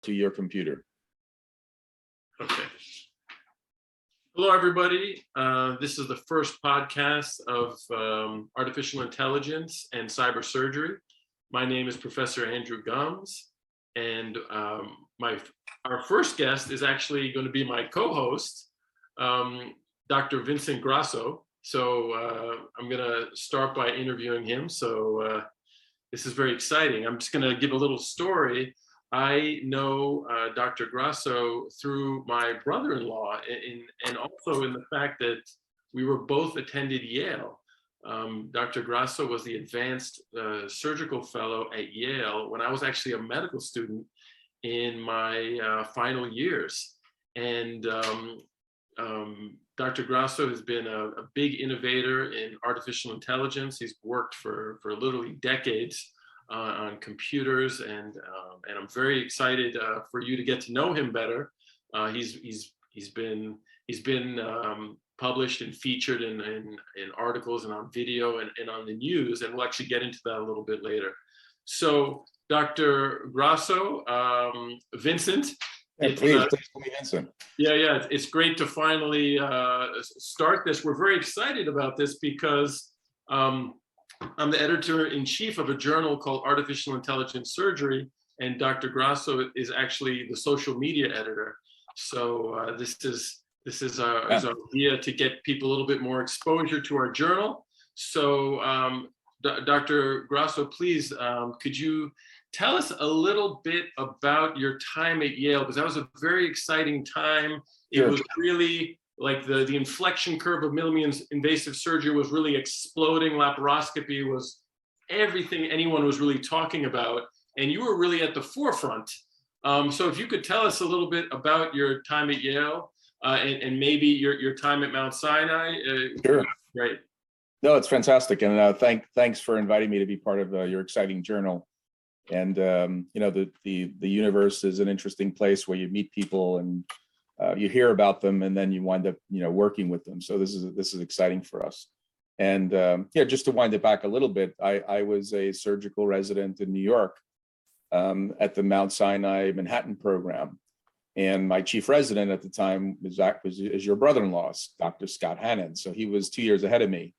to your computer. Okay. Hello, everybody. This is the first podcast of artificial intelligence and cybersurgery. My name is Professor Andrew Gumbs, and our first guest is actually going to be my co-host, Dr. Vincent Grasso. So I'm going to start by interviewing him. So this is very exciting. I'm just going to give a little story. I know Dr. Grasso through my brother-in-law, and also in the fact that we were both attended Yale. Dr. Grasso was the advanced surgical fellow at Yale when I was actually a medical student in my final years. And Dr. Grasso has been a big innovator in artificial intelligence. He's worked for literally decades on computers, and I'm very excited for you to get to know him better. He's been published and featured in articles and on video and on the news, and we'll actually get into that a little bit later. So, Dr. Grasso, Vincent. Yeah, please call me Vincent. Yeah, it's great to finally start this. We're very excited about this because I'm the editor-in-chief of a journal called Artificial Intelligence Surgery, and Dr. Grasso is actually the social media editor. So this is our idea to get people a little bit more exposure to our journal. So Dr. Grasso, please, could you tell us a little bit about your time at Yale? Because that was a very exciting time. It was really like the inflection curve of minimally invasive surgery was really exploding. Laparoscopy was everything anyone was really talking about, and you were really at the forefront. So if you could tell us a little bit about your time at Yale and maybe your time at Mount Sinai. Sure. Great. No, it's fantastic, and thanks for inviting me to be part of your exciting journal. And you know, the universe is an interesting place where you meet people and you hear about them, and then you wind up working with them. So this is exciting for us. And yeah, just to wind it back a little bit, I was a surgical resident in New York at the Mount Sinai Manhattan program, and my chief resident at the time was your brother-in-law, Dr. Scott Hannon. So he was 2 years ahead of me.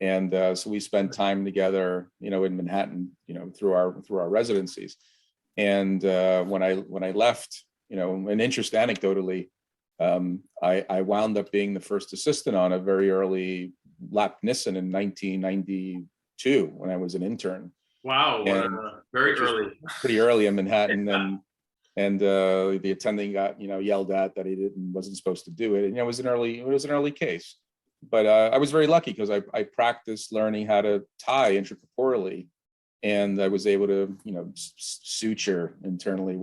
And so we spent time together, in Manhattan, through our residencies. And when I left, an interest anecdotally, I wound up being the first assistant on a very early Lapnissen in 1992 when I was an intern. Wow, very early. Pretty early in Manhattan, and the attending got yelled at that he wasn't supposed to do it, and it was an early case. But I was very lucky because I practiced learning how to tie intracorporally, and I was able to, suture internally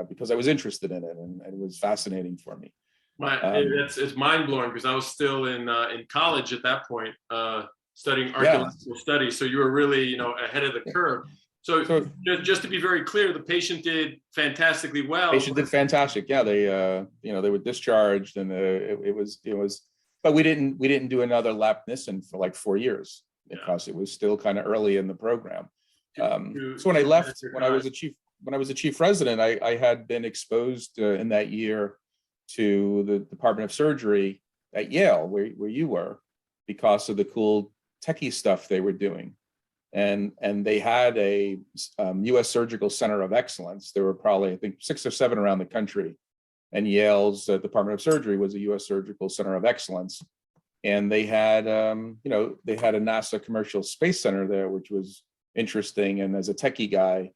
because I was interested in it, and it was fascinating for me. It's mind blowing because I was still in college at that point, studying archaeological studies. So you were really, ahead of the curve. So just to be very clear, the patient did fantastically well. Patient did fantastic. Yeah, they were discharged, and it was. But we didn't do another Lapnissen for like 4 years because it was still kind of early in the program. So when I left, when I was a chief resident, I had been exposed in that year to the Department of Surgery at Yale, where you were, because of the cool techie stuff they were doing, and they had a U.S. Surgical Center of Excellence. There were probably, I think, 6 or 7 around the country. And Yale's Department of Surgery was a U.S. Surgical Center of Excellence, and they had, they had a NASA Commercial Space Center there, which was interesting. And as a techie guy,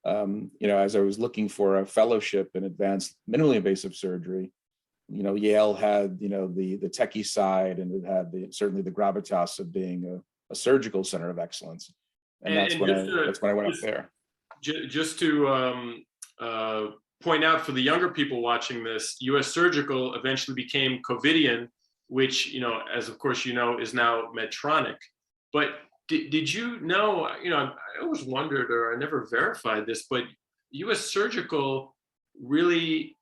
as I was looking for a fellowship in advanced minimally invasive surgery, Yale had, the techie side, and it had certainly the gravitas of being a surgical center of excellence, and that's when I went up there. Just to point out for the younger people watching this, U.S. Surgical eventually became Covidian, which, as of course is now Medtronic. But did you know, I always wondered, or I never verified this, but U.S. Surgical really,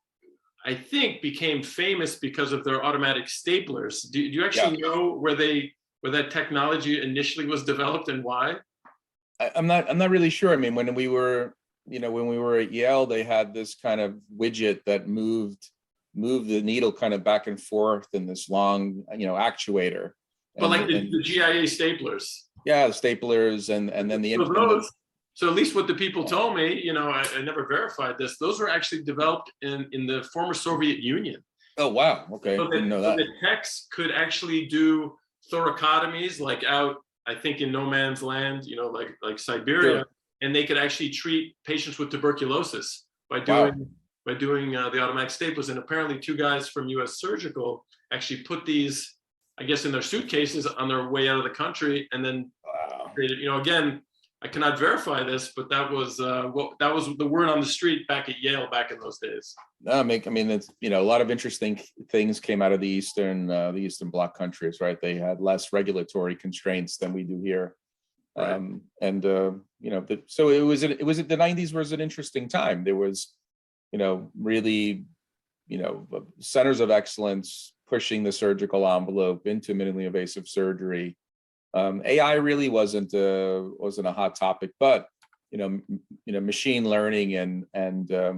I think, became famous because of their automatic staplers. Do you actually know where that technology initially was developed and why? I'm not really sure. I mean, when we were when we were at Yale, they had this kind of widget that moved the needle kind of back and forth in this long, actuator. But like the GIA staplers. Yeah, the staplers and then the so at least what the people told me, I never verified this, those were actually developed in the former Soviet Union. Oh, wow. Okay. So Didn't know that. So the techs could actually do thoracotomies like out, I think, in no man's land, like Siberia, sure. And they could actually treat patients with tuberculosis by doing the automatic staples. And apparently 2 guys from US Surgical actually put these, I guess, in their suitcases on their way out of the country, and then created, again, I cannot verify this, but that was the word on the street back at Yale back in those days. It's, a lot of interesting things came out of the Eastern Bloc countries, right? They had less regulatory constraints than we do here. Right. So it was the 90s was an interesting time. There was, really, centers of excellence pushing the surgical envelope into minimally invasive surgery. AI really wasn't a hot topic, but machine learning and a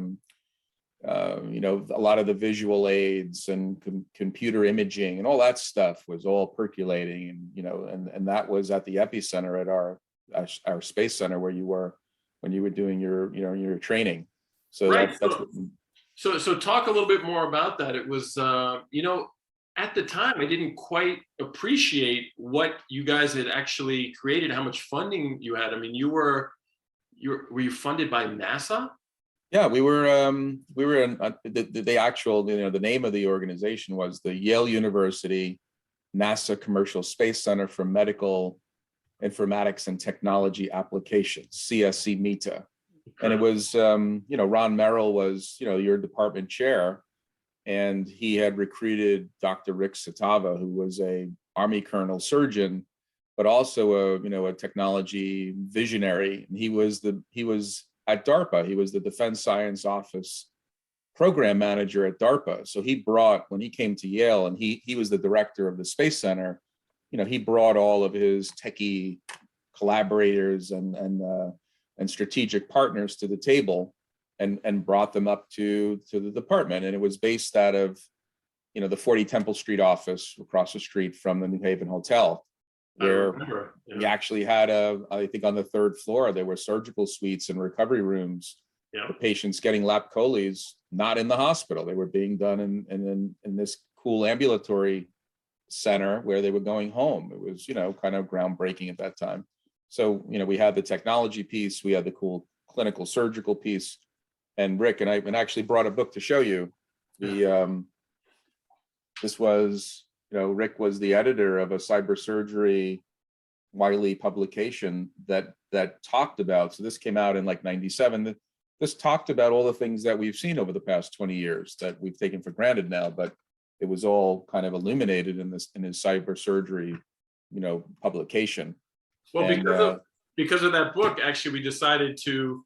lot of the visual aids and computer imaging and all that stuff was all percolating, and that was at the epicenter at our space center where you were when you were doing your training. So right. That's so talk a little bit more about that. It was at the time, I didn't quite appreciate what you guys had actually created, how much funding you had. I mean, were you funded by NASA? Yeah, we were in the actual, the name of the organization was the Yale University NASA Commercial Space Center for Medical Informatics and Technology Applications, CSC META. And it was, Ron Merrill was, your department chair. And he had recruited Dr. Rick Satava, who was a Army colonel surgeon, but also a technology visionary. And he was at DARPA. He was the Defense Science Office program manager at DARPA. So when he came to Yale, and he was the director of the Space Center, he brought all of his techie collaborators and strategic partners to the table. And brought them up to the department. And it was based out of, the 40 Temple Street office across the street from the New Haven Hotel, where we actually had I think on the 3rd floor, there were surgical suites and recovery rooms for patients getting lap choles, not in the hospital. They were being done in this cool ambulatory center where they were going home. It was, kind of groundbreaking at that time. So, we had the technology piece, we had the cool clinical surgical piece. And Rick and I actually brought a book to show you. This was, Rick was the editor of a Cybersurgery Wiley publication that talked about, so this came out in like 97. This talked about all the things that we've seen over the past 20 years that we've taken for granted now, but it was all kind of illuminated in his Cybersurgery, publication. Well, because of that book, actually, we decided to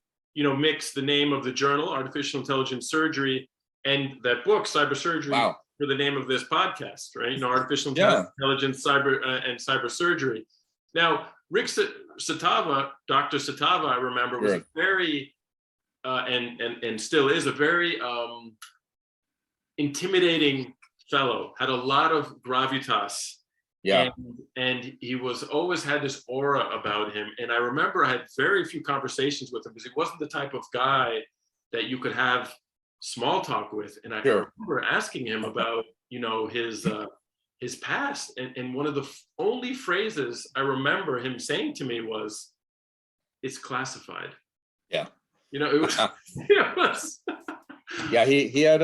mix the name of the journal, Artificial Intelligence Surgery, and that book, Cybersurgery, for the name of this podcast, right? Artificial Intelligence, Cyber and Cybersurgery. Now, Rick Satava, Dr. Satava, I remember, was a very, and still is a very intimidating fellow, had a lot of gravitas. Yeah. And he was always had this aura about him. And I remember I had very few conversations with him because he wasn't the type of guy that you could have small talk with. And I remember asking him about, his past. And one of the only phrases I remember him saying to me was, "It's classified." Yeah. It was, it was. Yeah, he had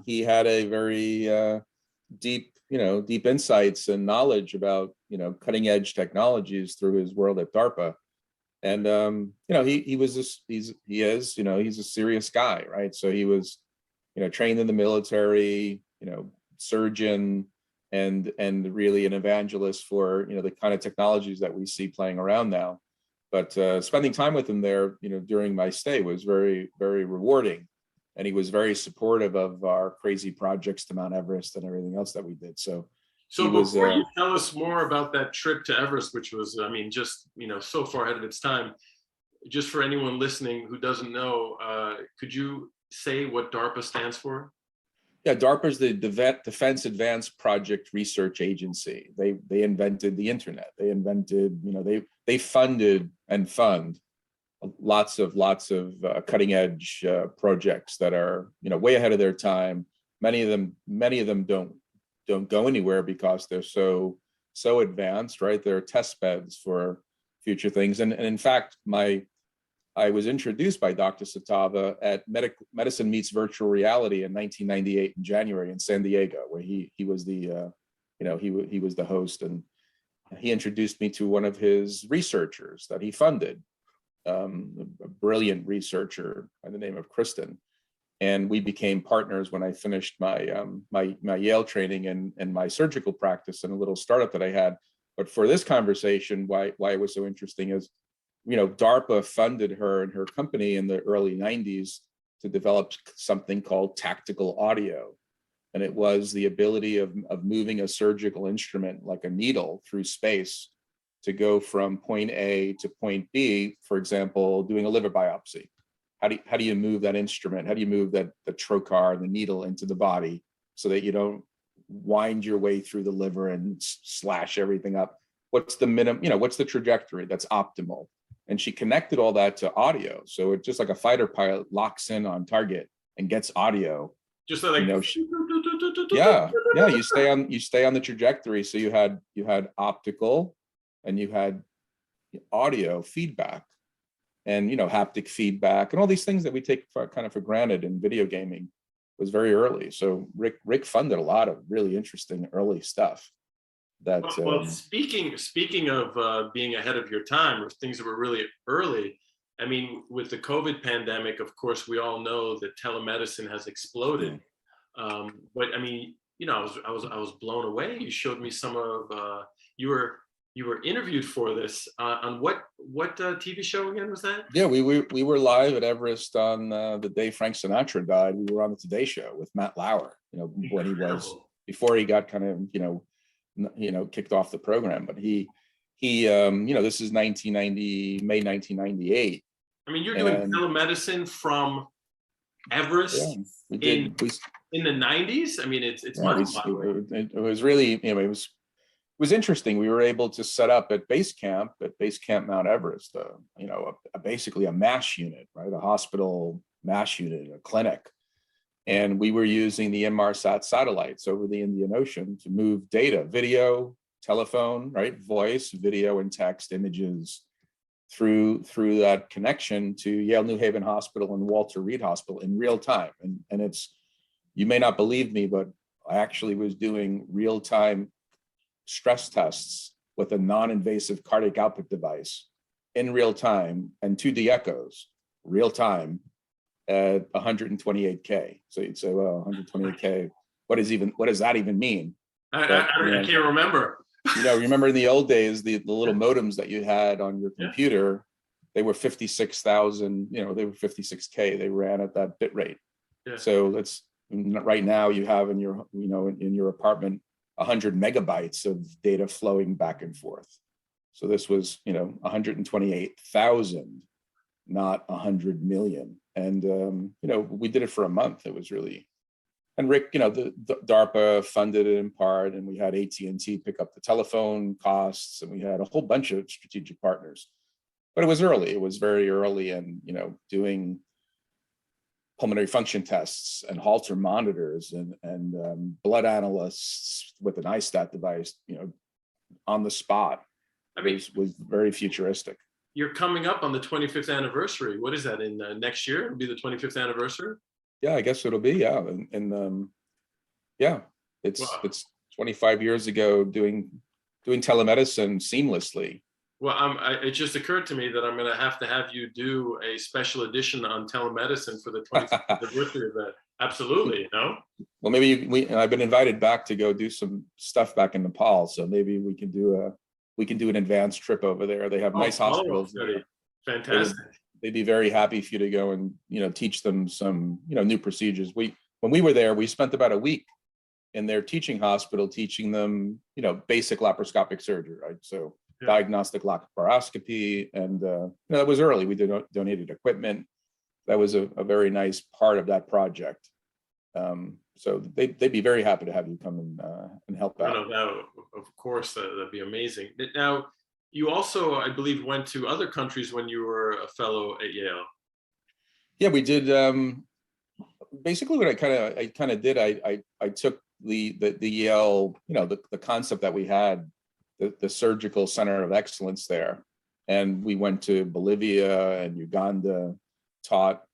he had a very deep insights and knowledge about, cutting edge technologies through his world at DARPA. And, he's a serious guy, right? So he was, trained in the military, surgeon, and really an evangelist for, the kind of technologies that we see playing around now. But spending time with him there, during my stay was very, very rewarding. And he was very supportive of our crazy projects to Mount Everest and everything else that we did. So before you tell us more about that trip to Everest, which was, just, so far ahead of its time, just for anyone listening who doesn't know, could you say what DARPA stands for? Yeah, DARPA is the Defense Advanced Project Research Agency. They invented the internet. They invented, they funded and fund lots of cutting edge projects that are, way ahead of their time. Many of them don't go anywhere because they're so advanced, right? They're test beds for future things. And in fact, I was introduced by Dr. Satava at Medicine Meets Virtual Reality in 1998 in January in San Diego, where he was the he was the host, and he introduced me to one of his researchers that he funded, a brilliant researcher by the name of Kristen, and we became partners when I finished my my Yale training and my surgical practice and a little startup that I had. But for this conversation, why it was so interesting is, DARPA funded her and her company in the early 90s to develop something called tactical audio. And it was the ability of moving a surgical instrument like a needle through space to go from point A to point B, for example, doing a liver biopsy. How do you move that instrument? How do you move the trocar, the needle into the body so that you don't wind your way through the liver and slash everything up? What's the minimum, what's the trajectory that's optimal? And she connected all that to audio. So it's just like a fighter pilot locks in on target and gets audio. Just like, yeah, you stay on the trajectory. So you had optical and you had audio feedback and, haptic feedback and all these things that we take for granted in video gaming was very early. So Rick funded a lot of really interesting early stuff. Well, speaking of being ahead of your time, or things that were really early, I mean, with the COVID pandemic, of course, we all know that telemedicine has exploded. But I mean, I was blown away. You showed me some of you were interviewed for this on what TV show again was that? Yeah, we were live at Everest on the day Frank Sinatra died. We were on the Today Show with Matt Lauer. When he was before he got kind of kicked off the program, but he this is 1990, May 1998. I mean, you're doing telemedicine from Everest in the 90s. I mean, it's it was really, it was interesting. We were able to set up at base camp Mount Everest, basically a MASH unit, right? A hospital MASH unit, a clinic. And we were using the Inmarsat satellites over the Indian Ocean to move data, video, telephone, right? Voice, video, and text images through that connection to Yale New Haven Hospital and Walter Reed Hospital in real time. And it's, you may not believe me, but I actually was doing real-time stress tests with a non-invasive cardiac output device in real time and 2D echoes, real time, at 128K. So you'd say, well, 128K, what does that even mean? I can't remember. Remember in the old days, the little modems that you had on your computer, they were 56,000, they were 56K. They ran at that bit rate. Yeah. So that's right now you have in your, in your apartment, 100 megabytes of data flowing back and forth. So this was, 128,000, not 100 million. And, we did it for a month. It was really, and Rick, the DARPA funded it in part, and we had AT&T pick up the telephone costs, and we had a whole bunch of strategic partners. But it was early. It was very early, and, doing pulmonary function tests and Holter monitors and blood analysts with an iStat device, on the spot. I mean, was very futuristic. You're coming up on the 25th anniversary. What is that, in next year? It'll be the 25th anniversary? Yeah, I guess it'll be, yeah. And it's 25 years ago doing telemedicine seamlessly. Well, it just occurred to me that I'm going to have you do a special edition on telemedicine for the 25th anniversary of that. Absolutely, Well, maybe I've been invited back to go do some stuff back in Nepal, so maybe we can do an advanced trip over there. They have nice hospitals. Fantastic. They'd be very happy for you to go and teach them some new procedures. When we were there, we spent about a week in their teaching hospital teaching them basic laparoscopic surgery, right? So diagnostic laparoscopy, and that was early. We donated equipment. That was a very nice part of that project. So they'd be very happy to have you come and help out. No, of course, that'd be amazing. Now, you also, I believe, went to other countries when you were a fellow at Yale. Yeah, we did. Basically, what I kind of did, I took the Yale, the concept that we had, the surgical center of excellence there, and we went to Bolivia and Uganda, taught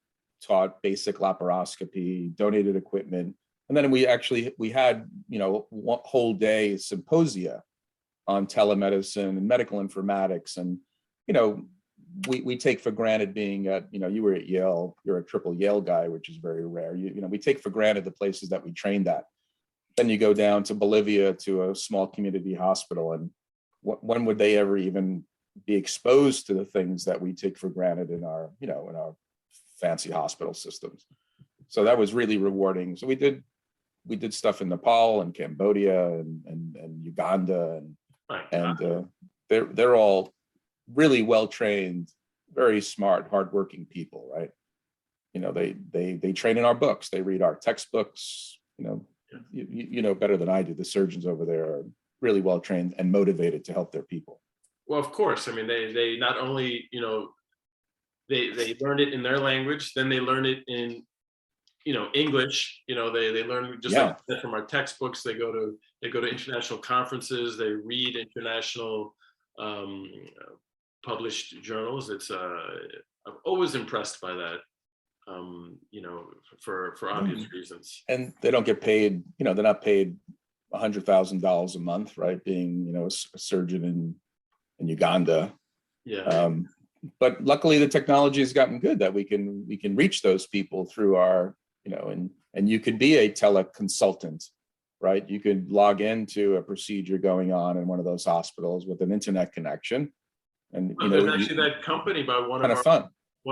basic laparoscopy, donated equipment, and then we had one whole day symposia on telemedicine and medical informatics, and we take for granted being at, you were at Yale, you're a triple Yale guy, which is very rare. We take for granted the places that we trained at. Then you go down to Bolivia to a small community hospital, and when would they ever even be exposed to the things that we take for granted in our fancy hospital systems? So that was really rewarding. So we did stuff in Nepal and Cambodia and Uganda, and they're all really well trained, very smart, hardworking people, right? They train in our books, they read our textbooks. You know better than I do. The surgeons over there are really well trained and motivated to help their people. Well, of course. I mean, they not only they learn it in their language, then they learn it in English. They learn just like that from our textbooks. They go to international conferences. They read international published journals. I'm always impressed by that. For obvious reasons. And they don't get paid. They're not paid $100,000 a month, right? Being a surgeon in Uganda. Yeah. But luckily, the technology has gotten good that we can reach those people through our and you could be a teleconsultant, right? You could log into a procedure going on in one of those hospitals with an internet connection. And there's actually that company by one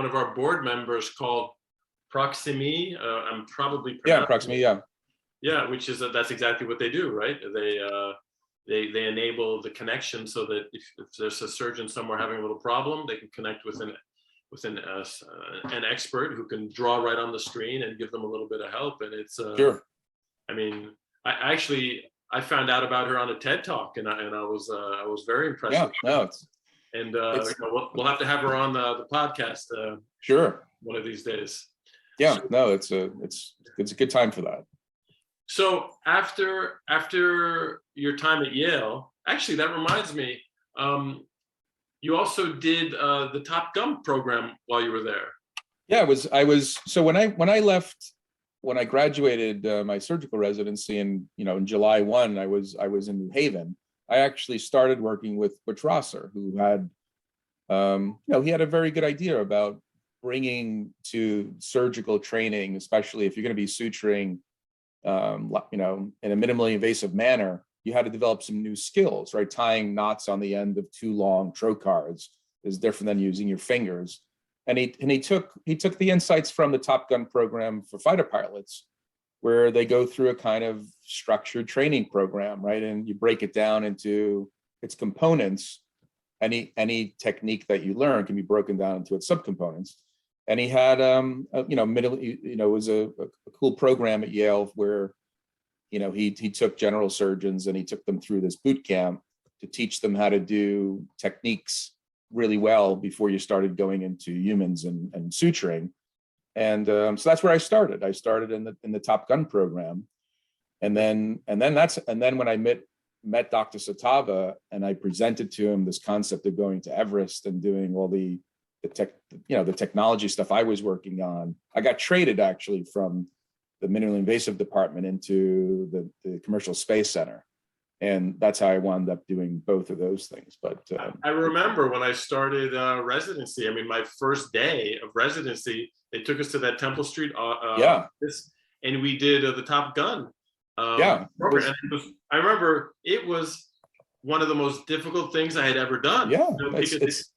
of our board members called Proximi. I'm probably Proximi, yeah, which is that's exactly what they do, right? They enable the connection so that if there's a surgeon somewhere having a little problem, they can connect with an expert who can draw right on the screen and give them a little bit of help. And it's sure. I mean, I found out about her on a TED Talk, and I was very impressed. Yeah, no, we'll have to have her on the podcast. Sure. One of these days. Yeah, no, it's a good time for that. So after your time at Yale, actually, that reminds me, you also did the Topgun program while you were there. Yeah, I was. So when I graduated my surgical residency in July 1, I was in New Haven. I actually started working with Butch Rosser, who had, he had a very good idea about bringing to surgical training, especially if you're going to be suturing, in a minimally invasive manner, you had to develop some new skills, right? Tying knots on the end of two long trocars is different than using your fingers. And he took the insights from the Topgun program for fighter pilots, where they go through a kind of structured training program, right? And you break it down into its components. Any technique that you learn can be broken down into its subcomponents. And he had, it was a cool program at Yale where, he took general surgeons and he took them through this boot camp to teach them how to do techniques really well before you started going into humans and suturing. And so that's where I started. I started in the Topgun program, and then when I met Dr. Satava and I presented to him this concept of going to Everest and doing all the technology stuff I was working on, I got traded actually from the minimally invasive department into the commercial space center. And that's how I wound up doing both of those things. But I remember when I started residency, I mean, my first day of residency, they took us to that Temple Street office, and we did the Topgun program. I remember it was one of the most difficult things I had ever done. Yeah, it's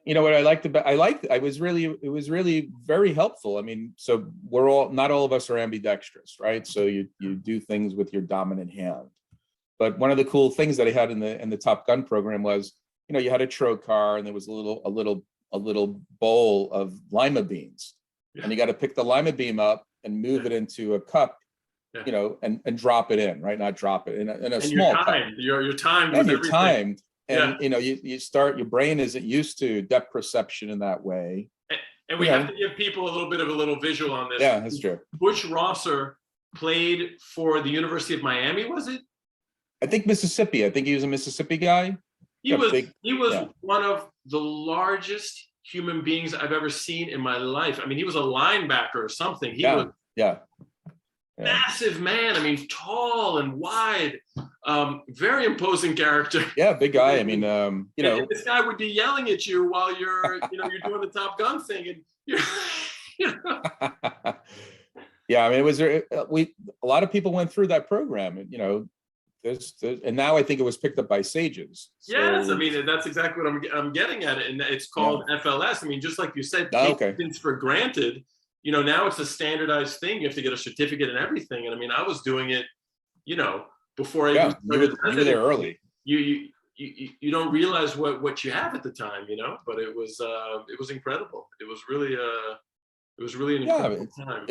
what I liked about it was really very helpful. I mean, so not all of us are ambidextrous, right? So you do things with your dominant hand. But one of the cool things that I had in the Top Gun program was, you had a trocar and there was a little bowl of lima beans, and you got to pick the lima bean up and move it into a cup, and drop it in, right? Not drop it in a small cup. You're timed. And with you're everything. timed, and you start. Your brain isn't used to depth perception in that way. And we have to give people a little visual on this. Yeah, that's true. Butch Rosser played for the University of Miami, was it? I think Mississippi. I think he was a Mississippi guy. He was one of the largest human beings I've ever seen in my life. I mean, he was a linebacker or something. He was massive man. I mean, tall and wide, very imposing character. Yeah, big guy. I mean, this guy would be yelling at you while you're doing the Top Gun thing, and Yeah, I mean, it was a lot of people went through that program, and there's and now I think it was picked up by Sages. So, yes, I mean, that's exactly what I'm getting at it, and it's called FLS. I mean, just like you said, take things for granted. Now it's a standardized thing. You have to get a certificate and everything. And I mean, I was doing it, before I you were there early. You don't realize what you have at the time, but it was incredible. It was really an incredible time.